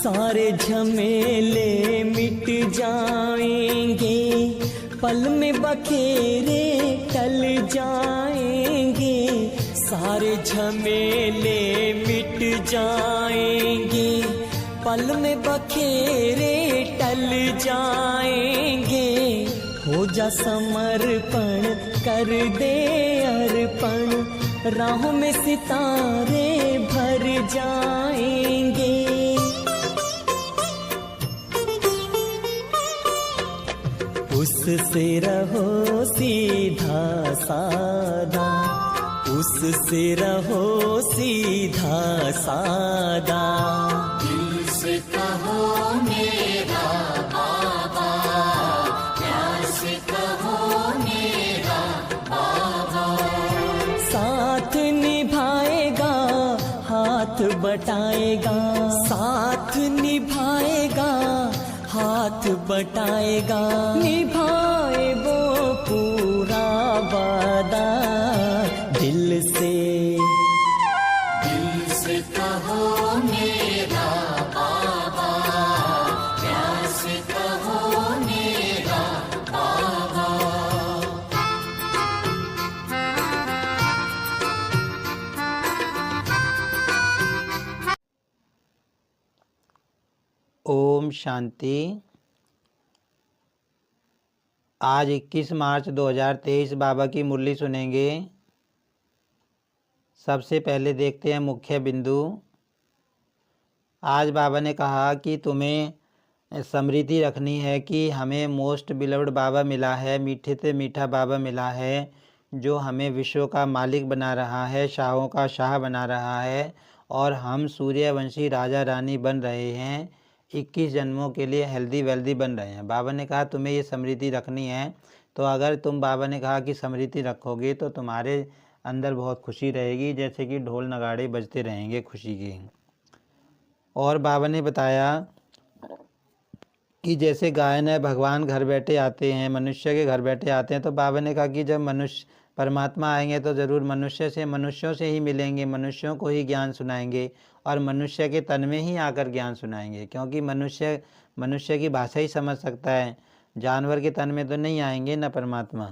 सारे झमेले मिट जाएंगे, पल में बखेरे टल जाएंगे। सारे झमेले मिट जाएंगे, पल में बखेरे टल जाएंगे। हो जा समर्पण, कर दे अर्पण, राहों में सितारे भर जाएंगे। उससे रहो सीधा सादा, उससे रहो सीधा सादा। दिल से कहो मेरा बाबा, प्यार से कहो मेरा बाबा। साथ निभाएगा, हाथ बटाएगा, साथ निभाएगा, हाथ बटाएगा। निभाए वो पूरा वादा, दिल से कहो मेरा बाबा, प्यार से कहो मेरा बाबा। ओम शांति। आज 21 मार्च 2023 बाबा की मुरली सुनेंगे। सबसे पहले देखते हैं मुख्य बिंदु। आज बाबा ने कहा कि तुम्हें स्मृति रखनी है कि हमें मोस्ट बिलव्ड बाबा मिला है, मीठे से मीठा बाबा मिला है, जो हमें विश्व का मालिक बना रहा है, शाहों का शाह बना रहा है, और हम सूर्यवंशी राजा रानी बन रहे हैं। 21 जन्मों के लिए हेल्दी वेल्दी बन रहे हैं। बाबा ने कहा तुम्हें ये स्मृति रखनी है। तो अगर तुम, बाबा ने कहा कि स्मृति रखोगे तो तुम्हारे अंदर बहुत खुशी रहेगी, जैसे कि ढोल नगाड़े बजते रहेंगे खुशी के। और बाबा ने बताया कि जैसे गायन है, भगवान घर बैठे आते हैं, मनुष्य के घर बैठे आते हैं। तो बाबा ने कहा कि जब मनुष्य परमात्मा आएंगे तो ज़रूर मनुष्यों से ही मिलेंगे, मनुष्यों को ही ज्ञान सुनाएंगे, और मनुष्य के तन में ही आकर ज्ञान सुनाएंगे, क्योंकि मनुष्य की भाषा ही समझ सकता है, जानवर के तन में तो नहीं आएंगे न परमात्मा।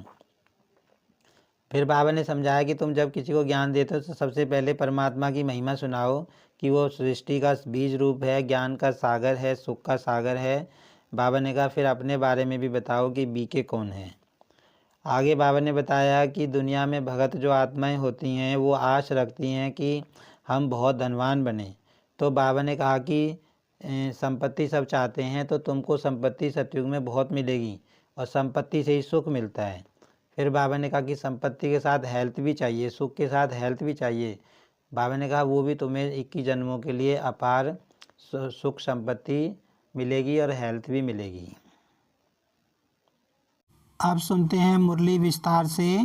फिर बाबा ने समझाया कि तुम जब किसी को ज्ञान देते हो तो सबसे पहले परमात्मा की महिमा सुनाओ कि वो सृष्टि का बीज रूप है, ज्ञान का सागर है, सुख का सागर है। बाबा ने कहा फिर अपने बारे में भी बताओ कि बीके कौन है। आगे बाबा ने बताया कि दुनिया में भगत जो आत्माएं होती हैं वो आश रखती हैं कि हम बहुत धनवान बने। तो बाबा ने कहा कि संपत्ति सब चाहते हैं, तो तुमको संपत्ति सतयुग में बहुत मिलेगी, और संपत्ति से ही सुख मिलता है। फिर बाबा ने कहा कि संपत्ति के साथ हेल्थ भी चाहिए, सुख के साथ हेल्थ भी चाहिए। बाबा ने कहा वो भी तुम्हें 21 जन्मों के लिए अपार सुख संपत्ति मिलेगी और हेल्थ भी मिलेगी। अब सुनते हैं मुरली विस्तार से।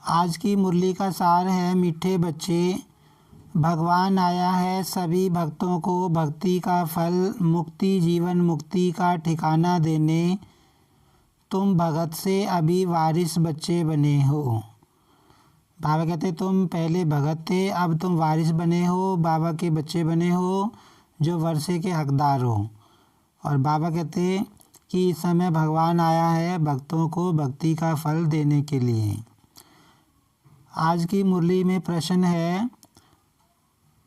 आज की मुरली का सार है, मीठे बच्चे, भगवान आया है सभी भक्तों को भक्ति का फल, मुक्ति जीवन मुक्ति का ठिकाना देने। तुम भगत से अभी वारिस बच्चे बने हो। बाबा कहते तुम पहले भगत थे, अब तुम वारिस बने हो, बाबा के बच्चे बने हो, जो वर्षे के हकदार हो। और बाबा कहते कि इस समय भगवान आया है भक्तों को भक्ति का फल देने के लिए। आज की मुरली में प्रश्न है,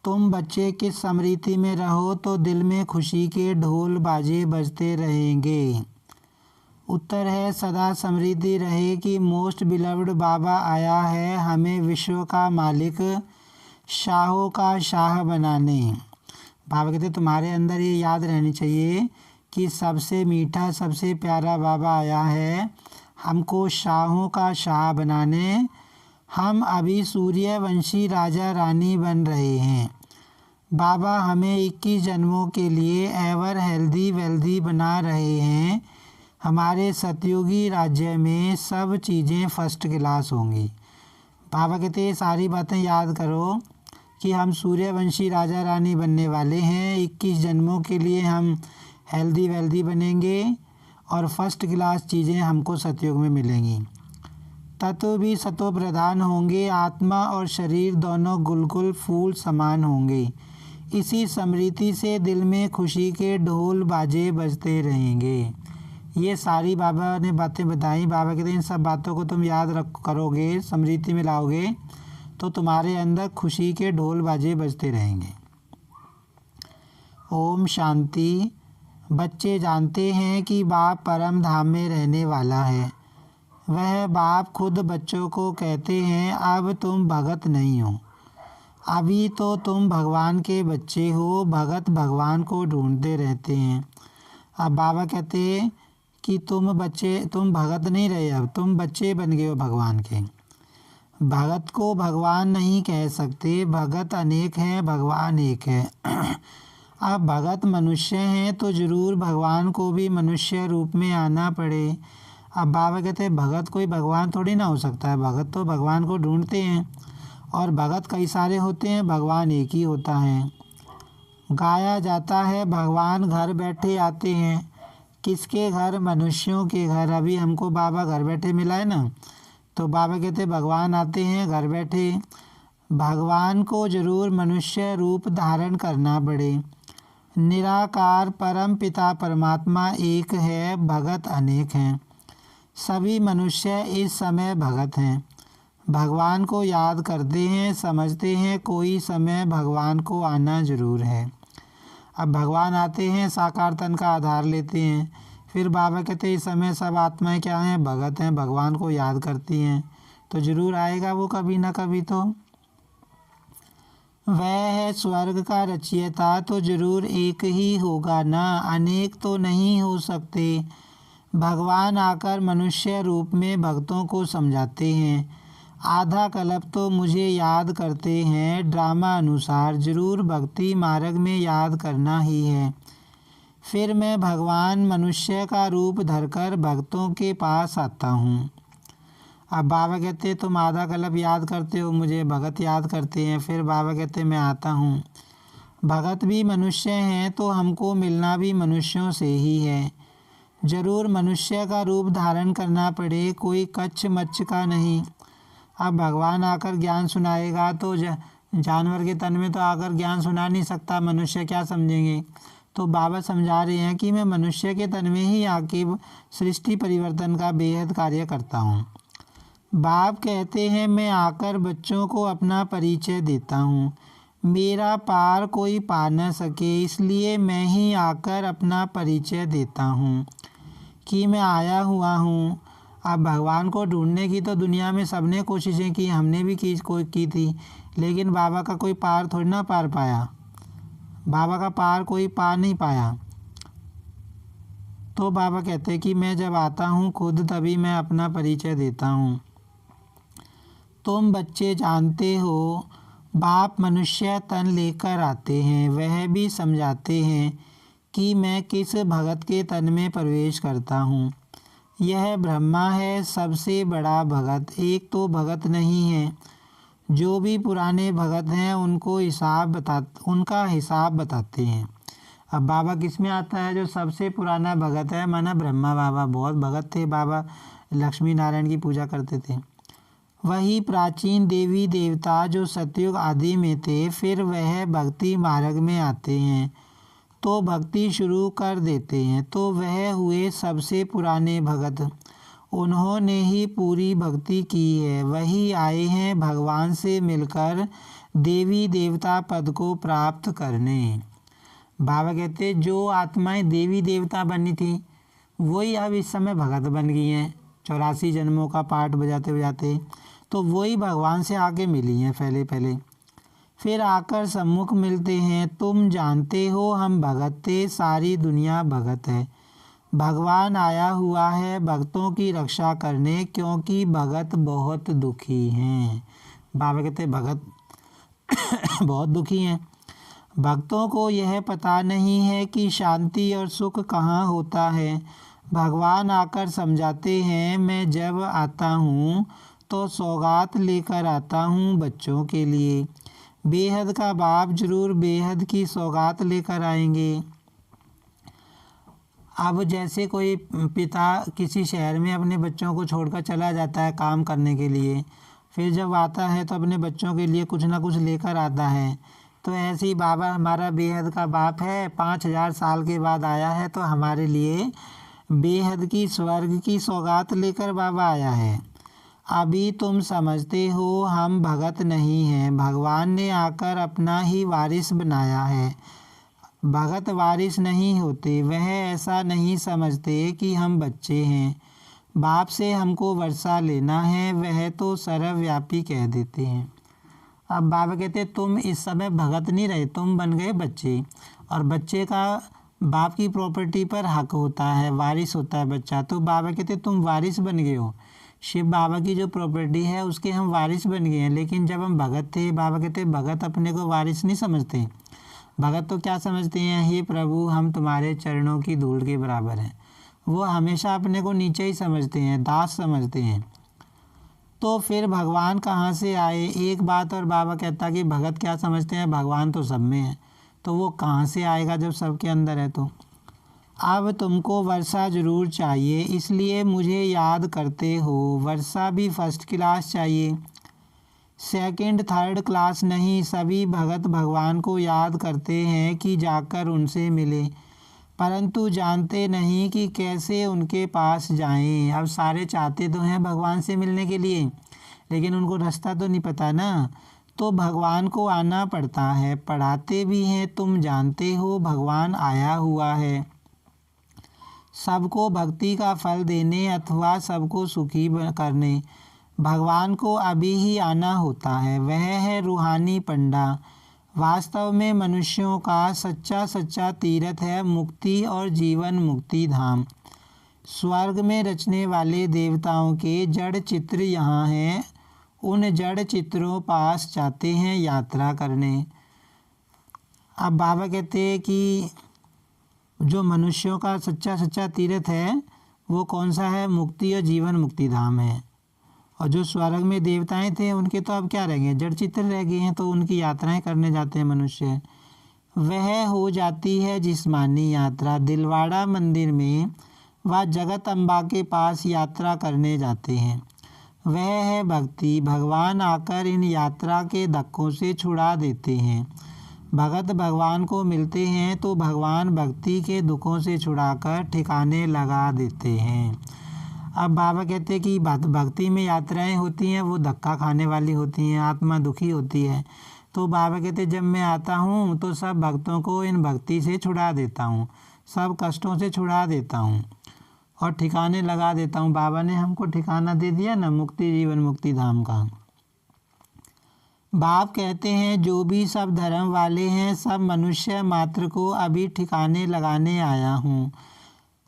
तुम बच्चे किस स्मृति में रहो तो दिल में खुशी के ढोल बाजे बजते रहेंगे। उत्तर है, सदा स्मृति रहे कि मोस्ट बिलव्ड बाबा आया है हमें विश्व का मालिक, शाहों का शाह बनाने। बाबा कहते तुम्हारे अंदर ये याद रहनी चाहिए कि सबसे मीठा सबसे प्यारा बाबा आया है हमको शाहों का शाह बनाने। हम अभी सूर्यवंशी राजा रानी बन रहे हैं। बाबा हमें 21 जन्मों के लिए एवर हेल्दी वेल्दी बना रहे हैं। हमारे सतयुगी राज्य में सब चीज़ें फर्स्ट क्लास होंगी। बाबा कहते हैं सारी बातें याद करो कि हम सूर्यवंशी राजा रानी बनने वाले हैं। 21 जन्मों के लिए हम हेल्दी वेल्दी बनेंगे और फर्स्ट क्लास चीज़ें हमको सतयुग में मिलेंगी। तत्व भी सतो प्रधान होंगे, आत्मा और शरीर दोनों गुलगुल फूल समान होंगे। इसी स्मृति से दिल में खुशी के ढोल बाजे बजते रहेंगे। ये सारी बाबा ने बातें बताई। बाबा कहते हैं इन सब बातों को तुम याद करोगे, स्मृति में लाओगे तो तुम्हारे अंदर खुशी के ढोल बाजे बजते रहेंगे। ओम शांति। बच्चे जानते हैं कि बाप परम धाम में रहने वाला है। वह बाप खुद बच्चों को कहते हैं अब तुम भगत नहीं हो, अभी तो तुम भगवान के बच्चे हो। भगत भगवान को ढूंढते रहते हैं। अब बाबा कहते हैं कि तुम भगत नहीं रहे, अब तुम बच्चे बन गए हो भगवान के। भगत को भगवान नहीं कह सकते, भगत अनेक हैं, भगवान एक है। अब भगत मनुष्य हैं तो ज़रूर भगवान को भी मनुष्य रूप में आना पड़े। अब बाबा कहते हैं भगत कोई भगवान थोड़ी ना हो सकता है, भगत तो भगवान को ढूंढते हैं और भगत कई सारे होते हैं, भगवान एक ही होता है। गाया जाता है भगवान घर बैठे आते हैं। किसके घर? मनुष्यों के घर। अभी हमको बाबा घर बैठे मिला है ना, तो बाबा कहते भगवान आते हैं घर बैठे। भगवान को ज़रूर मनुष्य रूप धारण करना पड़े। निराकार परम पिता परमात्मा एक है, भगत अनेक हैं। सभी मनुष्य इस समय भगत हैं, भगवान को याद करते हैं, समझते हैं कोई समय भगवान को आना ज़रूर है। अब भगवान आते हैं, साकार तन का आधार लेते हैं। फिर बाबा कहते हैं इस समय सब आत्माएं क्या हैं? भगत हैं, भगवान को याद करती हैं, तो ज़रूर आएगा वो कभी ना कभी। तो वह है स्वर्ग का रचयिता, तो ज़रूर एक ही होगा ना, अनेक तो नहीं हो सकते। भगवान आकर मनुष्य रूप में भक्तों को समझाते हैं। आधा कल्प तो मुझे याद करते हैं, ड्रामा अनुसार ज़रूर भक्ति मार्ग में याद करना ही है। फिर मैं भगवान मनुष्य का रूप धरकर भक्तों के पास आता हूँ। अब बाबा कहते तुम आधा कल्प याद करते हो मुझे, भगत याद करते हैं। फिर बाबा कहते मैं आता हूँ। भगत भी मनुष्य हैं तो हमको मिलना भी मनुष्यों से ही है। ज़रूर मनुष्य का रूप धारण करना पड़े, कोई कच्छ मच्छ का नहीं। अब भगवान आकर ज्ञान सुनाएगा तो जानवर के तन में तो आकर ज्ञान सुना नहीं सकता, मनुष्य क्या समझेंगे। तो बाबा समझा रहे हैं कि मैं मनुष्य के तन में ही आके सृष्टि परिवर्तन का बेहद कार्य करता हूँ। बाप कहते हैं मैं आकर बच्चों को अपना परिचय देता हूँ। मेरा पार कोई पा न सके, इसलिए मैं ही आकर अपना परिचय देता हूँ कि मैं आया हुआ हूँ। अब भगवान को ढूंढने की तो दुनिया में सबने कोशिशें की, हमने भी की थी, लेकिन बाबा का कोई पार थोड़ी ना पार पाया। बाबा का पार कोई पा नहीं पाया। तो बाबा कहते हैं कि मैं जब आता हूँ खुद तभी मैं अपना परिचय देता हूँ। तुम बच्चे जानते हो बाप मनुष्य तन लेकर आते हैं, वह भी समझाते हैं कि मैं किस भगत के तन में प्रवेश करता हूँ। यह ब्रह्मा है सबसे बड़ा भगत, एक तो भगत नहीं है। जो भी पुराने भगत हैं उनका हिसाब बताते हैं। अब बाबा किस में आता है? जो सबसे पुराना भगत है, माना ब्रह्मा बाबा बहुत भगत थे। बाबा लक्ष्मी नारायण की पूजा करते थे। वही प्राचीन देवी देवता जो सतयुग आदि में थे, फिर वह भक्ति मार्ग में आते हैं तो भक्ति शुरू कर देते हैं, तो वह हुए सबसे पुराने भगत। उन्होंने ही पूरी भक्ति की है। वही आए हैं भगवान से मिलकर देवी देवता पद को प्राप्त करने। बाबा कहते जो आत्माएं देवी देवता बनी थी वही अब इस समय भगत बन गई हैं। 84 जन्मों का पाठ बजाते बजाते तो वही भगवान से आके मिली हैं पहले। फिर आकर सम्मुख मिलते हैं। तुम जानते हो हम भगत थे, सारी दुनिया भगत है। भगवान आया हुआ है भक्तों की रक्षा करने, क्योंकि भगत बहुत दुखी हैं। बाबा कहते भगत बहुत दुखी हैं। भक्तों को यह पता नहीं है कि शांति और सुख कहाँ होता है। भगवान आकर समझाते हैं मैं जब आता हूँ तो सौगात लेकर आता हूँ बच्चों के लिए। बेहद का बाप जरूर बेहद की सौगात लेकर आएंगे। अब जैसे कोई पिता किसी शहर में अपने बच्चों को छोड़कर चला जाता है काम करने के लिए, फिर जब आता है तो अपने बच्चों के लिए कुछ ना कुछ लेकर आता है। तो ऐसे ही बाबा हमारा बेहद का बाप है, 5000 साल के बाद आया है, तो हमारे लिए बेहद की स्वर्ग की सौगात लेकर बाबा आया है। अभी तुम समझते हो हम भगत नहीं हैं, भगवान ने आकर अपना ही वारिस बनाया है। भगत वारिस नहीं होते, वह ऐसा नहीं समझते कि हम बच्चे हैं, बाप से हमको वर्षा लेना है, वह तो सर्वव्यापी कह देते हैं। अब बाबा कहते तुम इस समय भगत नहीं रहे, तुम बन गए बच्चे, और बच्चे का बाप की प्रॉपर्टी पर हक होता है, वारिस होता है बच्चा। तो बाबा कहते तुम वारिस बन गए हो, शिव बाबा की जो प्रॉपर्टी है उसके हम वारिस बन गए हैं। लेकिन जब हम भगत थे, बाबा कहते भगत अपने को वारिस नहीं समझते, भगत तो क्या समझते हैं, हे प्रभु हम तुम्हारे चरणों की धूल के बराबर हैं। वो हमेशा अपने को नीचे ही समझते हैं, दास समझते हैं। तो फिर भगवान कहाँ से आए? एक बात और बाबा कहता कि भगत क्या समझते हैं, भगवान तो सब में है, तो वो कहाँ से आएगा जब सबके अंदर है। तो अब तुमको वर्षा ज़रूर चाहिए, इसलिए मुझे याद करते हो। वर्षा भी फर्स्ट क्लास चाहिए, सेकंड थर्ड क्लास नहीं। सभी भगत भगवान को याद करते हैं कि जाकर उनसे मिले, परंतु जानते नहीं कि कैसे उनके पास जाएं। अब सारे चाहते तो हैं भगवान से मिलने के लिए, लेकिन उनको रास्ता तो नहीं पता ना, तो भगवान को आना पड़ता है। पढ़ाते भी हैं, तुम जानते हो भगवान आया हुआ है सबको भक्ति का फल देने अथवा सबको सुखी करने। भगवान को अभी ही आना होता है, वह है रूहानी पंडा। वास्तव में मनुष्यों का सच्चा तीर्थ है मुक्ति और जीवन मुक्ति धाम। स्वर्ग में रचने वाले देवताओं के जड़ चित्र यहाँ हैं, उन जड़ चित्रों पास जाते हैं यात्रा करने। अब बाबा कहते हैं कि जो मनुष्यों का सच्चा तीर्थ है वो कौन सा है, मुक्ति और जीवन मुक्ति धाम है। और जो स्वर्ग में देवताएं थे उनके तो अब क्या रह गए, जड़ चित्र रह गए हैं, तो उनकी यात्राएं करने जाते हैं मनुष्य। वह हो जाती है जिस्मानी यात्रा। दिलवाड़ा मंदिर में वह जगत अम्बा के पास यात्रा करने जाते हैं, वह है भक्ति। भगवान आकर इन यात्रा के धक्कों से छुड़ा देते हैं। भगत भगवान को मिलते हैं तो भगवान भक्ति के दुखों से छुड़ाकर ठिकाने लगा देते हैं। अब बाबा कहते हैं कि भक्ति में यात्राएं होती हैं वो धक्का खाने वाली होती हैं, आत्मा दुखी होती है। तो बाबा कहते हैं जब मैं आता हूँ तो सब भक्तों को इन भक्ति से छुड़ा देता हूँ, सब कष्टों से छुड़ा देता हूँ और ठिकाने लगा देता हूँ। बाबा ने हमको ठिकाना दे दिया ना, मुक्ति जीवन मुक्ति धाम का। बाप कहते हैं जो भी सब धर्म वाले हैं सब मनुष्य मात्र को अभी ठिकाने लगाने आया हूँ।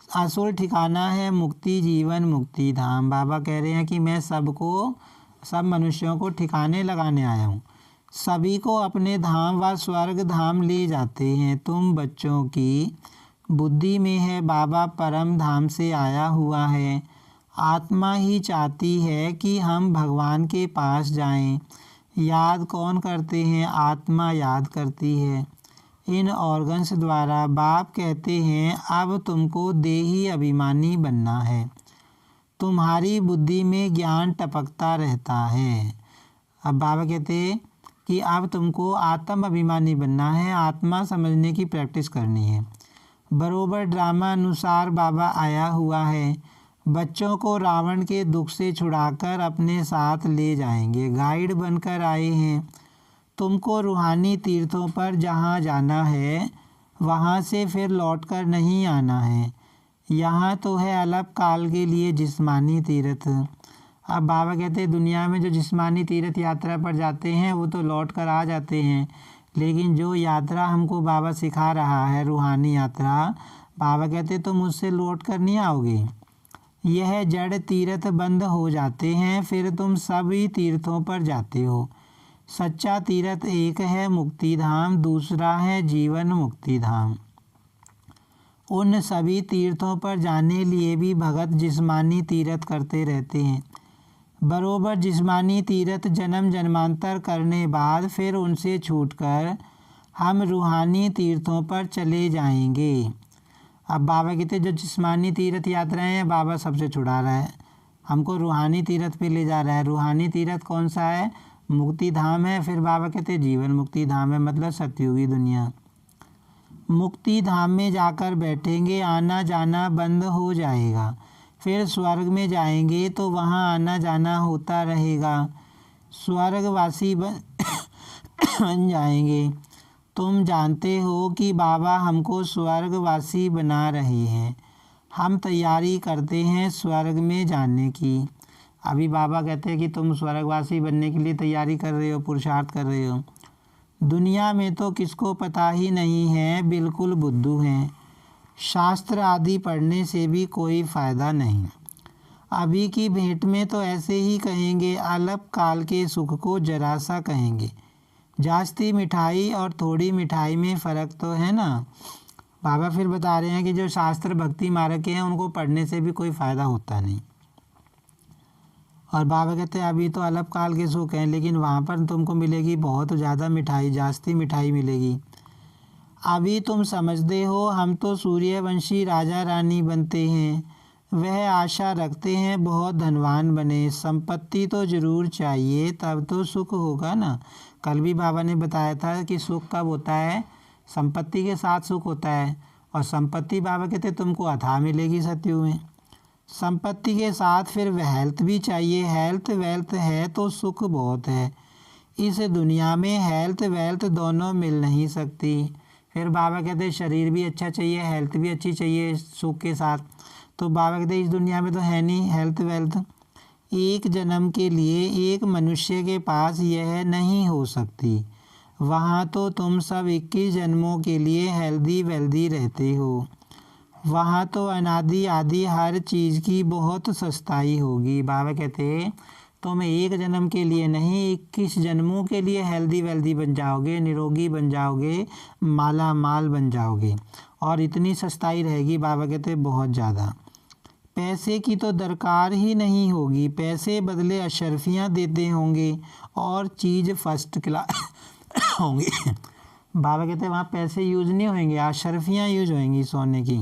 असुर ठिकाना है मुक्ति जीवन मुक्ति धाम। बाबा कह रहे हैं कि मैं सब मनुष्यों को ठिकाने लगाने आया हूँ, सभी को अपने धाम व स्वर्ग धाम ले जाते हैं। तुम बच्चों की बुद्धि में है बाबा परम धाम से आया हुआ है। आत्मा ही चाहती है कि हम भगवान के पास जाएं। याद कौन करते हैं, आत्मा याद करती है इन ऑर्गन्स द्वारा। बाप कहते हैं अब तुमको देही अभिमानी बनना है, तुम्हारी बुद्धि में ज्ञान टपकता रहता है। अब बाबा कहते हैं कि अब तुमको आत्म अभिमानी बनना है, आत्मा समझने की प्रैक्टिस करनी है। बरोबर ड्रामा अनुसार बाबा आया हुआ है, बच्चों को रावण के दुख से छुड़ाकर अपने साथ ले जाएंगे। गाइड बनकर आए हैं। तुमको रूहानी तीर्थों पर जहाँ जाना है वहाँ से फिर लौटकर नहीं आना है। यहाँ तो है अल्प काल के लिए जिस्मानी तीर्थ। अब बाबा कहते हैं दुनिया में जो जिस्मानी तीर्थ यात्रा पर जाते हैं वो तो लौट कर आ जाते हैं, लेकिन जो यात्रा हमको बाबा सिखा रहा है रूहानी यात्रा, बाबा कहते तुम उससे लौट कर नहीं आओगे। यह जड़ तीर्थ बंद हो जाते हैं, फिर तुम सभी तीर्थों पर जाते हो। सच्चा तीर्थ एक है मुक्ति धाम, दूसरा है जीवन मुक्ति धाम। उन सभी तीर्थों पर जाने लिए भी भगत जिस्मानी तीर्थ करते रहते हैं। बरोबर जिस्मानी तीर्थ जन्म जन्मांतर करने बाद फिर उनसे छूटकर हम रूहानी तीर्थों पर चले जाएंगे। अब बाबा कहते जो जिस्मानी तीर्थ यात्राएं हैं बाबा सबसे छुड़ा रहा है, हमको रूहानी तीर्थ पे ले जा रहा है। रूहानी तीर्थ कौन सा है, मुक्ति धाम है। फिर बाबा कहते जीवन मुक्ति धाम है, मतलब सतयुगी दुनिया। मुक्ति धाम में जाकर बैठेंगे, आना जाना बंद हो जाएगा। फिर स्वर्ग में जाएंगे तो वहाँ आना जाना होता रहेगा, स्वर्गवासी बन जाएंगे। तुम जानते हो कि बाबा हमको स्वर्गवासी बना रहे हैं, हम तैयारी करते हैं स्वर्ग में जाने की। अभी बाबा कहते हैं कि तुम स्वर्गवासी बनने के लिए तैयारी कर रहे हो, पुरुषार्थ कर रहे हो। दुनिया में तो किसको पता ही नहीं है, बिल्कुल बुद्धू हैं। शास्त्र आदि पढ़ने से भी कोई फ़ायदा नहीं। अभी की भेंट में तो ऐसे ही कहेंगे, अल्प काल के सुख को जरा सा कहेंगे। जास्ती मिठाई और थोड़ी मिठाई में फ़र्क तो है ना। बाबा फिर बता रहे हैं कि जो शास्त्र भक्ति मार्ग के हैं उनको पढ़ने से भी कोई फ़ायदा होता नहीं। और बाबा कहते हैं अभी तो अल्प काल के सुख हैं, लेकिन वहाँ पर तुमको मिलेगी बहुत ज़्यादा मिठाई, जास्ती मिठाई मिलेगी। अभी तुम समझते हो हम तो सूर्यवंशी राजा रानी बनते हैं, वह आशा रखते हैं बहुत धनवान बने। संपत्ति तो ज़रूर चाहिए, तब तो सुख होगा ना। कल भी बाबा ने बताया था कि सुख कब होता है, संपत्ति के साथ सुख होता है। और संपत्ति बाबा कहते तुमको अथाह मिलेगी सतयुग में। संपत्ति के साथ फिर हेल्थ भी चाहिए, हेल्थ वेल्थ है तो सुख बहुत है। इस दुनिया में हेल्थ वेल्थ दोनों मिल नहीं सकती। फिर बाबा कहते शरीर भी अच्छा चाहिए, हेल्थ भी अच्छी चाहिए सुख के साथ। तो बाबा कहते इस दुनिया में तो है नहीं हेल्थ वेल्थ। एक जन्म के लिए एक मनुष्य के पास यह नहीं हो सकती। वहाँ तो तुम सब 21 जन्मों के लिए हेल्दी वेल्दी रहते हो। वहाँ तो अनादि आदि हर चीज़ की बहुत सस्ताई होगी। बाबा कहते तुम एक जन्म के लिए नहीं 21 जन्मों के लिए हेल्दी वेल्दी बन जाओगे, निरोगी बन जाओगे, माला माल बन जाओगे। और इतनी सस्ताई रहेगी बाबा कहते बहुत ज़्यादा। पैसे की तो दरकार ही नहीं होगी, पैसे बदले अशरफियाँ देते होंगे और चीज़ फर्स्ट क्लास होंगी। बाबा कहते वहाँ पैसे यूज नहीं होंगे, अशरफियाँ यूज होंगी सोने की।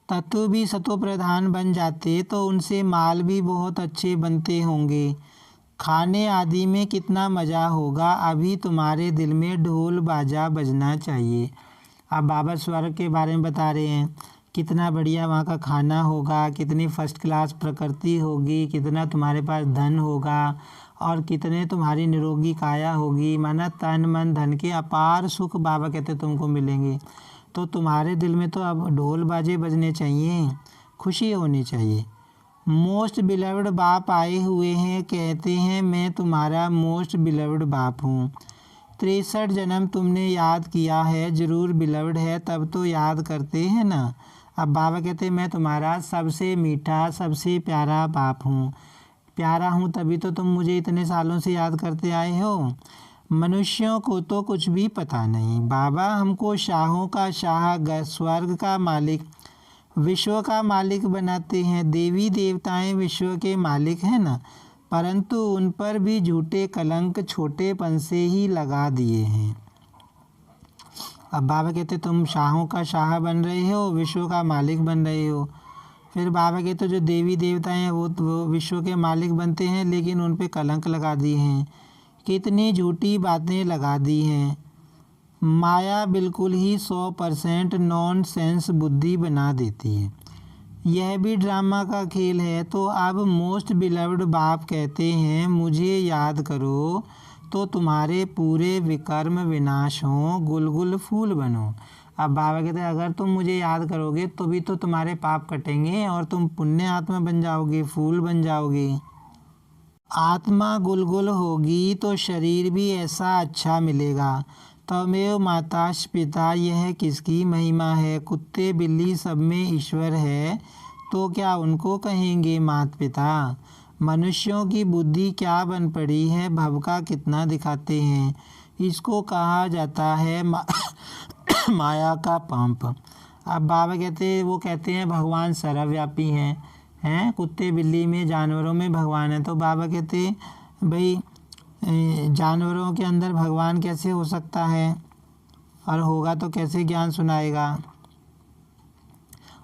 तत्व भी सतो प्रधान बन जाते तो उनसे माल भी बहुत अच्छे बनते होंगे। खाने आदि में कितना मज़ा होगा। अभी तुम्हारे दिल में ढोल बाजा बजना चाहिए। अब बाबा स्वर्ग के बारे में बता रहे हैं, कितना बढ़िया वहाँ का खाना होगा, कितनी फर्स्ट क्लास प्रकृति होगी, कितना तुम्हारे पास धन होगा और कितने तुम्हारी निरोगी काया होगी। माना तन मन धन के अपार सुख बाबा कहते तुमको मिलेंगे। तो तुम्हारे दिल में तो अब ढोल बाजे बजने चाहिए, खुशी होनी चाहिए। मोस्ट बिलव्ड बाप आए हुए हैं, कहते हैं मैं तुम्हारा मोस्ट बिलव्ड बाप हूँ। 63 जन्म तुमने याद किया है, ज़रूर बिलव्ड है तब तो याद करते हैं ना। अब बाबा कहते मैं तुम्हारा सबसे मीठा सबसे प्यारा बाप हूँ। प्यारा हूँ तभी तो तुम मुझे इतने सालों से याद करते आए हो। मनुष्यों को तो कुछ भी पता नहीं। बाबा हमको शाहों का शाह, स्वर्ग का मालिक, विश्व का मालिक बनाते हैं। देवी देवताएं विश्व के मालिक हैं ना, परंतु उन पर भी झूठे कलंक छोटेपन से ही लगा दिए हैं। अब बाबा कहते तुम शाहों का शाह बन रहे हो, विश्व का मालिक बन रहे हो। फिर बाबा कहते जो देवी देवताएं हैं वो विश्व के मालिक बनते हैं, लेकिन उन पे कलंक लगा दिए हैं, कितनी झूठी बातें लगा दी हैं। माया बिल्कुल ही 100% नॉनसेंस बुद्धि बना देती है। यह भी ड्रामा का खेल है। तो अब मोस्ट बिलव्ड बाप कहते हैं मुझे याद करो तो तुम्हारे पूरे विकर्म विनाश हों, गुलगुल फूल बनो। अब बाबा कहते हैं अगर तुम मुझे याद करोगे तो भी तो तुम्हारे पाप कटेंगे और तुम पुण्य आत्मा बन जाओगे, फूल बन जाओगे। आत्मा गुलगुल होगी तो शरीर भी ऐसा अच्छा मिलेगा। तमेव माताश पिता, यह किसकी महिमा है। कुत्ते बिल्ली सब में ईश्वर है तो क्या उनको कहेंगे मात पिता। मनुष्यों की बुद्धि क्या बन पड़ी है, भवका कितना दिखाते हैं। इसको कहा जाता है माया का पंप। अब बाबा कहते हैं भगवान सर्वव्यापी हैं। कुत्ते बिल्ली में जानवरों में भगवान है। तो बाबा कहते भाई जानवरों के अंदर भगवान कैसे हो सकता है, और होगा तो कैसे ज्ञान सुनाएगा,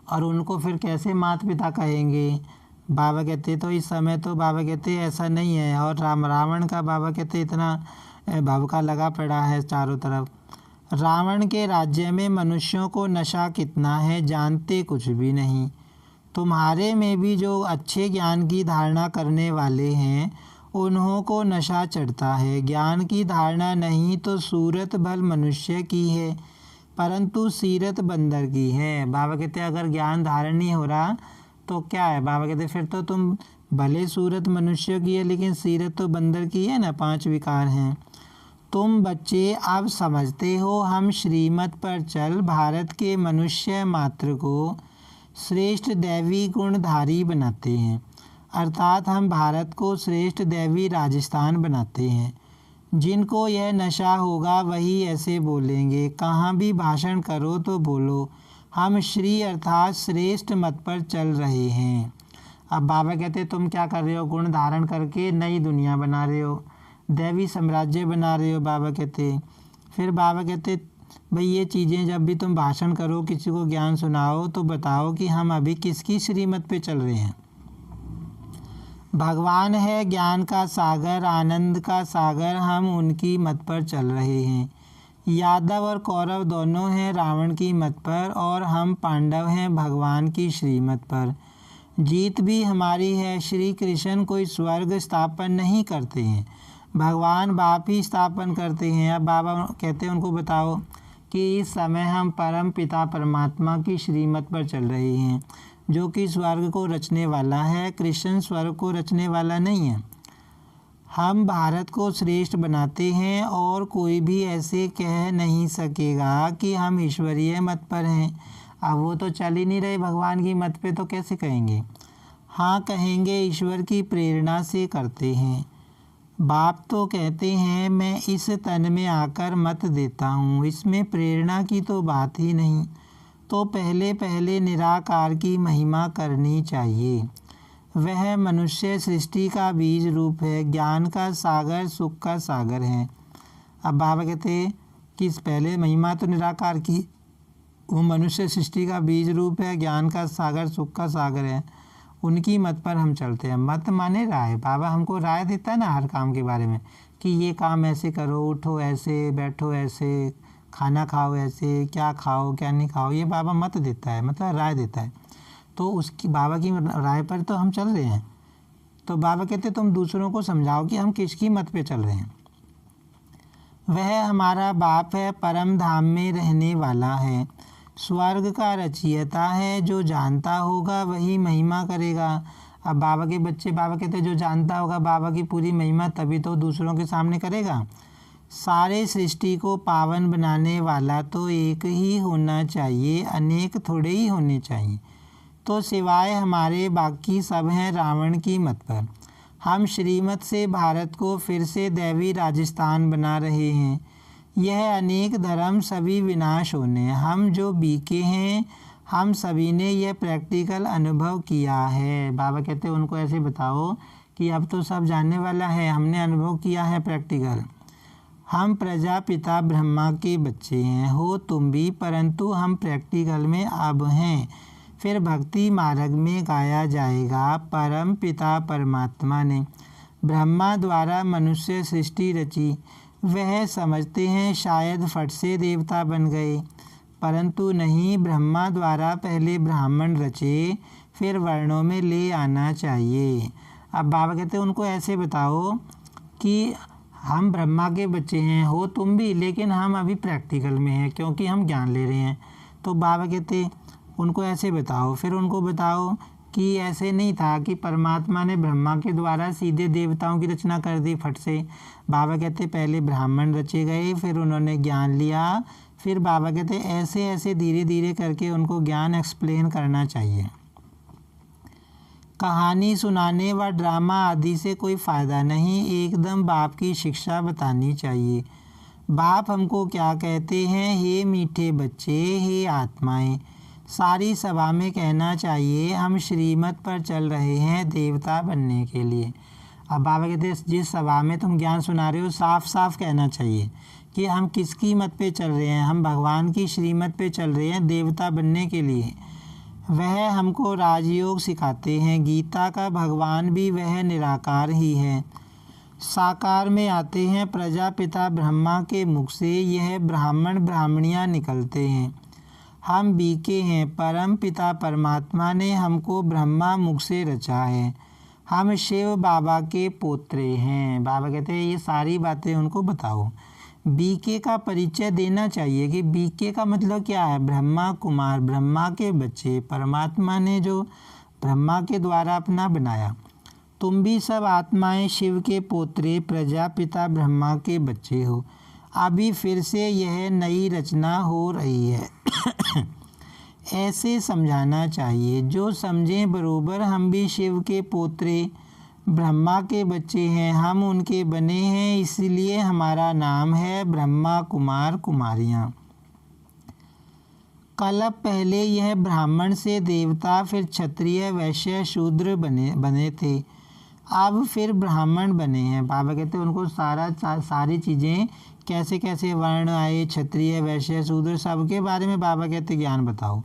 और उनको फिर कैसे माता पिता कहेंगे। बाबा कहते तो इस समय तो बाबा कहते ऐसा नहीं है। और रावण का बाबा कहते इतना भभका लगा पड़ा है चारों तरफ। रावण के राज्य में मनुष्यों को नशा कितना है जानते कुछ भी नहीं। तुम्हारे में भी जो अच्छे ज्ञान की धारणा करने वाले हैं उन्हों को नशा चढ़ता है। ज्ञान की धारणा नहीं तो सूरत भल मनुष्य की है परंतु सीरत बंदर की है। बाबा कहते अगर ज्ञान धारण नहीं हो रहा तो क्या है, बाबा कहते फिर तो तुम भले सूरत मनुष्य की है लेकिन सीरत तो बंदर की है ना, 5 विकार हैं। तुम बच्चे अब समझते हो हम श्रीमत पर चल भारत के मनुष्य मात्र को श्रेष्ठ दैवी गुणधारी बनाते हैं, अर्थात हम भारत को श्रेष्ठ दैवी राजस्थान बनाते हैं। जिनको यह नशा होगा वही ऐसे बोलेंगे, कहाँ भी भाषण करो तो बोलो हम श्री अर्थात श्रेष्ठ मत पर चल रहे हैं। अब बाबा कहते तुम क्या कर रहे हो, गुण धारण करके नई दुनिया बना रहे हो, दैवी साम्राज्य बना रहे हो। बाबा कहते फिर बाबा कहते भाई ये चीज़ें जब भी तुम भाषण करो किसी को ज्ञान सुनाओ तो बताओ कि हम अभी किसकी श्रीमत पे चल रहे हैं। भगवान है ज्ञान का सागर आनंद का सागर, हम उनकी मत पर चल रहे हैं। यादव और कौरव दोनों हैं रावण की मत पर और हम पांडव हैं भगवान की श्रीमत पर। जीत भी हमारी है। श्री कृष्ण कोई स्वर्ग स्थापन नहीं करते हैं, भगवान बाप ही स्थापन करते हैं। अब बाबा कहते हैं उनको बताओ कि इस समय हम परम पिता परमात्मा की श्रीमत पर चल रहे हैं जो कि स्वर्ग को रचने वाला है। कृष्ण स्वर्ग को रचने वाला नहीं है। हम भारत को श्रेष्ठ बनाते हैं और कोई भी ऐसे कह नहीं सकेगा कि हम ईश्वरीय मत पर हैं। अब वो तो चल ही नहीं रहे भगवान की मत पे तो कैसे कहेंगे। हाँ कहेंगे ईश्वर की प्रेरणा से करते हैं। बाप तो कहते हैं मैं इस तन में आकर मत देता हूँ, इसमें प्रेरणा की तो बात ही नहीं। तो पहले पहले निराकार की महिमा करनी चाहिए। वह मनुष्य सृष्टि का बीज रूप है, ज्ञान का सागर सुख का सागर है। अब बाबा कहते कि पहले महिमा तो निराकार की, वो मनुष्य सृष्टि का बीज रूप है, ज्ञान का सागर सुख का सागर है। उनकी मत पर हम चलते हैं। मत माने राय। बाबा हमको राय देता है ना हर काम के बारे में कि ये काम ऐसे करो, उठो ऐसे, बैठो ऐसे, खाना खाओ ऐसे, क्या खाओ क्या नहीं खाओ, ये बाबा मत देता है, मतलब राय देता है। तो उसकी बाबा की राय पर तो हम चल रहे हैं। तो बाबा कहते तुम दूसरों को समझाओ कि हम किसकी मत पे चल रहे हैं। वह हमारा बाप है, परम धाम में रहने वाला है, स्वर्ग का रचयिता है। जो जानता होगा वही महिमा करेगा। अब बाबा के बच्चे बाबा कहते जो जानता होगा बाबा की पूरी महिमा तभी तो दूसरों के सामने करेगा। सारे सृष्टि को पावन बनाने वाला तो एक ही होना चाहिए, अनेक थोड़े ही होने चाहिए। तो सिवाय हमारे बाकी सब हैं रावण की मत पर। हम श्रीमत से भारत को फिर से दैवी राजस्थान बना रहे हैं। यह अनेक धर्म सभी विनाश होने। हम जो बीके हैं हम सभी ने यह प्रैक्टिकल अनुभव किया है। बाबा कहते हैं उनको ऐसे बताओ कि अब तो सब जानने वाला है, हमने अनुभव किया है प्रैक्टिकल। हम प्रजापिता ब्रह्मा के बच्चे हैं, हो तुम भी, परंतु हम प्रैक्टिकल में अब हैं। फिर भक्ति मार्ग में गाया जाएगा। परम पिता परमात्मा ने ब्रह्मा द्वारा मनुष्य सृष्टि रची। वह समझते हैं शायद फट से देवता बन गए, परंतु नहीं, ब्रह्मा द्वारा पहले ब्राह्मण रचे फिर वर्णों में ले आना चाहिए। अब बाबा कहते हैं उनको ऐसे बताओ कि हम ब्रह्मा के बच्चे हैं, हो तुम भी, लेकिन हम अभी प्रैक्टिकल में हैं क्योंकि हम ज्ञान ले रहे हैं। तो बाबा कहते उनको ऐसे बताओ। फिर उनको बताओ कि ऐसे नहीं था कि परमात्मा ने ब्रह्मा के द्वारा सीधे देवताओं की रचना कर दी फट से। बाबा कहते पहले ब्राह्मण रचे गए, फिर उन्होंने ज्ञान लिया। फिर बाबा कहते ऐसे ऐसे धीरे धीरे करके उनको ज्ञान एक्सप्लेन करना चाहिए। कहानी सुनाने व ड्रामा आदि से कोई फ़ायदा नहीं, एकदम बाप की शिक्षा बतानी चाहिए। बाप हमको क्या कहते हैं, हे मीठे बच्चे, हे आत्माएं, सारी सभा में कहना चाहिए हम श्रीमत पर चल रहे हैं देवता बनने के लिए। अब बाबा कहते हैं जिस सभा में तुम ज्ञान सुना रहे हो साफ साफ कहना चाहिए कि हम किसकी मत पे चल रहे हैं। हम भगवान की श्रीमत पे चल रहे हैं देवता बनने के लिए। वह हमको राजयोग सिखाते हैं। गीता का भगवान भी वह निराकार ही है। साकार में आते हैं प्रजापिता ब्रह्मा के मुख से यह ब्राह्मण ब्राह्मणियाँ निकलते हैं। हम बीके हैं, परम पिता परमात्मा ने हमको ब्रह्मा मुख से रचा है। हम शिव बाबा के पोत्रे हैं। बाबा कहते हैं ये सारी बातें उनको बताओ। बीके का परिचय देना चाहिए कि बीके का मतलब क्या है। ब्रह्मा कुमार, ब्रह्मा के बच्चे, परमात्मा ने जो ब्रह्मा के द्वारा अपना बनाया। तुम भी सब आत्माएं शिव के पोत्रे प्रजापिता ब्रह्मा के बच्चे हो। अभी फिर से यह नई रचना हो रही है। ऐसे समझाना चाहिए। जो समझें बरोबर हम भी शिव के पोत्रे ब्रह्मा के बच्चे हैं, हम उनके बने हैं, इसलिए हमारा नाम है ब्रह्मा कुमार कुमारियाँ। कल्प पहले यह ब्राह्मण से देवता, फिर क्षत्रिय, वैश्य, शूद्र बने थे। अब फिर ब्राह्मण बने हैं। बाबा कहते हैं उनको सारी चीज़ें कैसे कैसे वर्ण आए, क्षत्रिय, वैश्य, शूद्र, सबके बारे में बाबा कहते ज्ञान बताओ।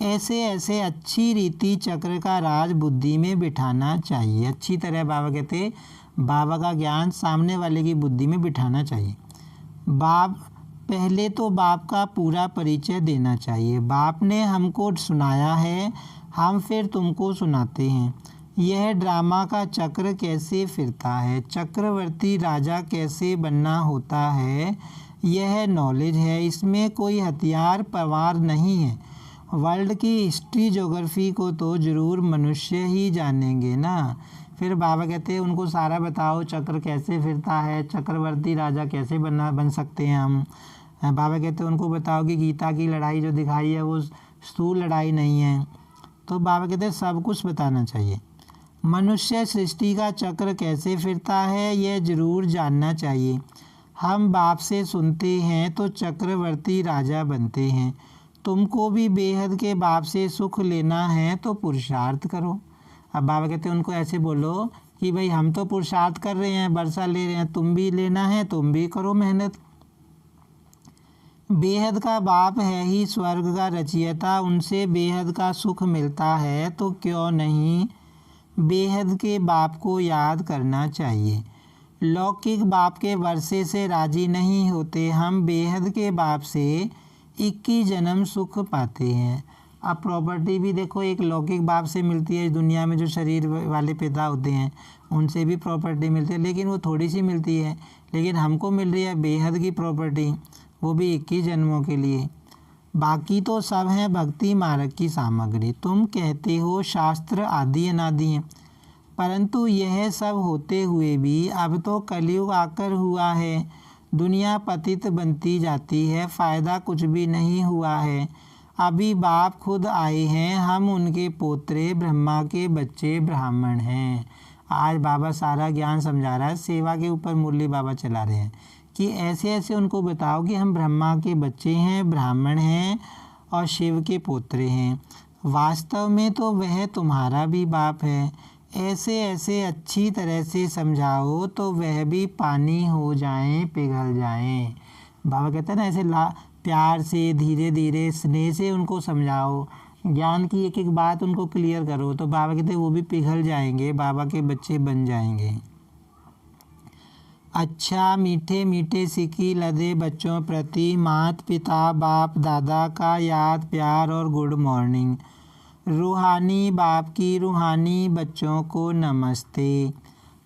ऐसे ऐसे अच्छी रीति चक्र का राज बुद्धि में बिठाना चाहिए। अच्छी तरह बाबा कहते बाबा का ज्ञान सामने वाले की बुद्धि में बिठाना चाहिए। पहले तो बाप का पूरा परिचय देना चाहिए। बाप ने हमको सुनाया है, हम फिर तुमको सुनाते हैं। यह ड्रामा का चक्र कैसे फिरता है, चक्रवर्ती राजा कैसे बनना होता है, यह नॉलेज है। इसमें कोई हथियार पवार नहीं है। वर्ल्ड की हिस्ट्री ज्योग्राफी को तो ज़रूर मनुष्य ही जानेंगे ना। फिर बाबा कहते हैं उनको सारा बताओ, चक्र कैसे फिरता है, चक्रवर्ती राजा कैसे बन सकते हैं हम। बाबा कहते हैं उनको बताओ कि गीता की लड़ाई जो दिखाई है वो स्थूल लड़ाई नहीं है। तो बाबा कहते हैं सब कुछ बताना चाहिए। मनुष्य सृष्टि का चक्र कैसे फिरता है यह ज़रूर जानना चाहिए। हम बाप से सुनते हैं तो चक्रवर्ती राजा बनते हैं। तुमको भी बेहद के बाप से सुख लेना है तो पुरुषार्थ करो। अब बाबा कहते हैं उनको ऐसे बोलो कि भाई हम तो पुरुषार्थ कर रहे हैं, बरसा ले रहे हैं, तुम भी लेना है, तुम भी करो मेहनत। बेहद का बाप है ही स्वर्ग का रचयिता, उनसे बेहद का सुख मिलता है तो क्यों नहीं बेहद के बाप को याद करना चाहिए। लौकिक बाप के वर्षे से राजी नहीं होते, हम बेहद के बाप से 21 जन्म सुख पाते हैं। अब प्रॉपर्टी भी देखो एक लौकिक बाप से मिलती है, दुनिया में जो शरीर वाले पैदा होते हैं उनसे भी प्रॉपर्टी मिलती है, लेकिन वो थोड़ी सी मिलती है। लेकिन हमको मिल रही है बेहद की प्रॉपर्टी, वो भी 21 जन्मों के लिए। बाकी तो सब है भक्ति मार्ग की सामग्री। तुम कहते हो शास्त्र आदि अनादि हैं, परंतु यह सब होते हुए भी अब तो कलयुग आकर हुआ है। दुनिया पतित बनती जाती है, फ़ायदा कुछ भी नहीं हुआ है। अभी बाप खुद आए हैं, हम उनके पोत्रे ब्रह्मा के बच्चे ब्राह्मण हैं। आज बाबा सारा ज्ञान समझा रहा है, सेवा के ऊपर मुरली बाबा चला रहे हैं कि ऐसे ऐसे उनको बताओ कि हम ब्रह्मा के बच्चे हैं, ब्राह्मण हैं और शिव के पोत्रे हैं। वास्तव में तो वह तुम्हारा भी बाप है। ऐसे ऐसे अच्छी तरह से समझाओ तो वह भी पानी हो जाएं, पिघल जाएं। बाबा कहते हैं ना ऐसे प्यार से धीरे धीरे स्नेह से उनको समझाओ, ज्ञान की एक एक बात उनको क्लियर करो तो बाबा कहते हैं वो भी पिघल जाएंगे, बाबा के बच्चे बन जाएंगे। अच्छा मीठे मीठे सिक्की लदे बच्चों प्रति मात पिता बाप दादा का याद प्यार और गुड मॉर्निंग। रूहानी बाप की रूहानी बच्चों को नमस्ते।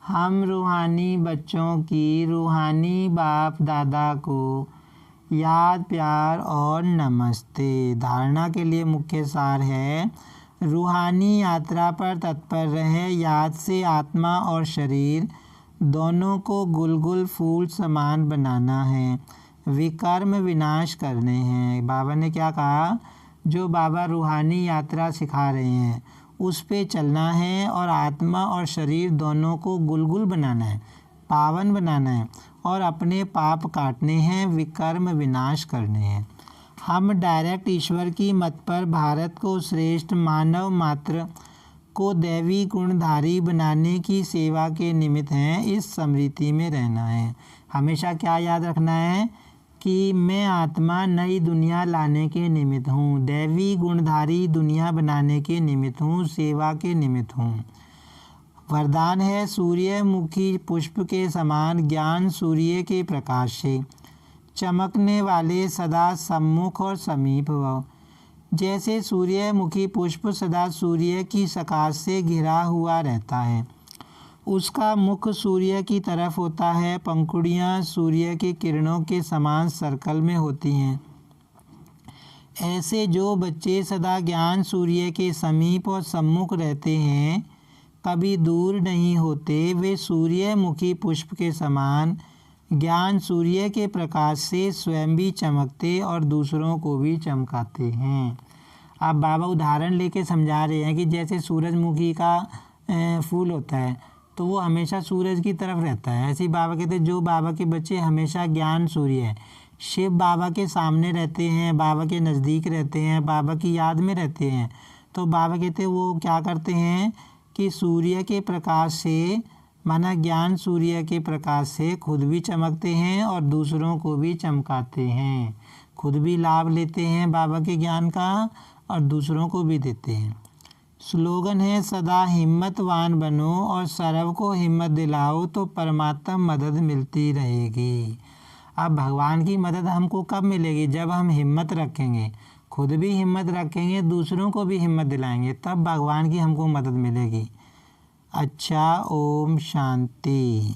हम रूहानी बच्चों की रूहानी बाप दादा को याद प्यार और नमस्ते। धारणा के लिए मुख्य सार है रूहानी यात्रा पर तत्पर रहे। याद से आत्मा और शरीर दोनों को गुलगुल फूल समान बनाना है, विकर्म विनाश करने हैं। बाबा ने क्या कहा, जो बाबा रूहानी यात्रा सिखा रहे हैं उस पे चलना है और आत्मा और शरीर दोनों को गुलगुल बनाना है, पावन बनाना है और अपने पाप काटने हैं, विकर्म विनाश करने हैं। हम डायरेक्ट ईश्वर की मत पर भारत को श्रेष्ठ मानव मात्र को दैवी गुणधारी बनाने की सेवा के निमित्त हैं। इस स्मृति में रहना है। हमेशा क्या याद रखना है कि मैं आत्मा नई दुनिया लाने के निमित्त हूँ, दैवी गुणधारी दुनिया बनाने के निमित्त हूँ, सेवा के निमित्त हूँ। वरदान है सूर्यमुखी पुष्प के समान ज्ञान सूर्य के प्रकाश से चमकने वाले सदा सम्मुख और समीप हो। जैसे सूर्यमुखी पुष्प सदा सूर्य की सकाश से घिरा हुआ रहता है, उसका मुख सूर्य की तरफ होता है, पंखुड़ियाँ सूर्य की किरणों के समान सर्कल में होती हैं। ऐसे जो बच्चे सदा ज्ञान सूर्य के समीप और सम्मुख रहते हैं, कभी दूर नहीं होते, वे सूर्यमुखी पुष्प के समान ज्ञान सूर्य के प्रकाश से स्वयं भी चमकते और दूसरों को भी चमकाते हैं। अब बाबा उदाहरण लेके समझा रहे हैं कि जैसे सूरजमुखी का फूल होता है तो वो हमेशा सूरज की तरफ रहता है। ऐसे ही बाबा कहते हैं जो बाबा के बच्चे हमेशा ज्ञान सूर्य है, शिव बाबा के सामने रहते हैं, बाबा के नज़दीक रहते हैं, बाबा की याद में रहते हैं, तो बाबा कहते हैं वो क्या करते हैं कि सूर्य के प्रकाश से, माना ज्ञान सूर्य के प्रकाश से खुद भी चमकते हैं और दूसरों को भी चमकाते हैं, खुद भी लाभ लेते हैं बाबा के ज्ञान का और दूसरों को भी देते हैं। स्लोगन है सदा हिम्मतवान बनो और सर्व को हिम्मत दिलाओ तो परमात्मा मदद मिलती रहेगी। अब भगवान की मदद हमको कब मिलेगी? जब हम हिम्मत रखेंगे, खुद भी हिम्मत रखेंगे, दूसरों को भी हिम्मत दिलाएंगे, तब भगवान की हमको मदद मिलेगी। अच्छा, ओम शांति।